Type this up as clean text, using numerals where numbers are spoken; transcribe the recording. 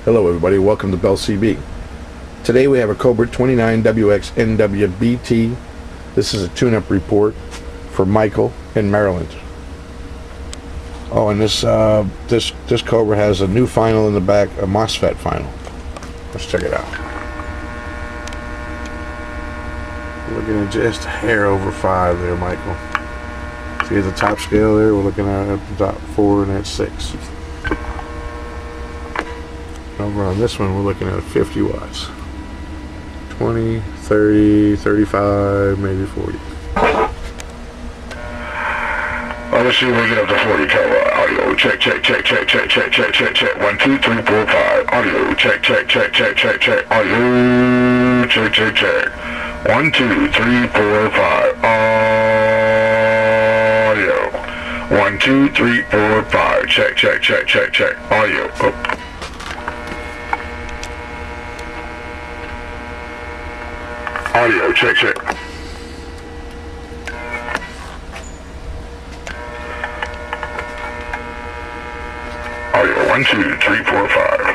Hello everybody, welcome to Bell CB. Today we have a Cobra 29WXNWBT. This is a tune-up report for Michael in Maryland. Oh, and this Cobra has a new final in the back, a Mosfet final. Let's check it out. We're looking at just a hair over 5 there, Michael. See the top scale there? We're looking at the top 4 and that's 6. Over on this one, we're looking at 50 watts. 20, 30, 35, maybe 40. Well, let's see if we get up to 40 kilowatt. Audio check, check, check, check, check, check, check, check, check. 1, 2, 3, 4, 5. Audio check, check, check, check, check, check. Audio check, check, check. 1, 2, 3, 4, 5. Audio. 1, 2, 3, 4, 5. Check, check, check, check, check. Audio. Oh. Audio check, check. Audio 1, 2, 3, 4, 5.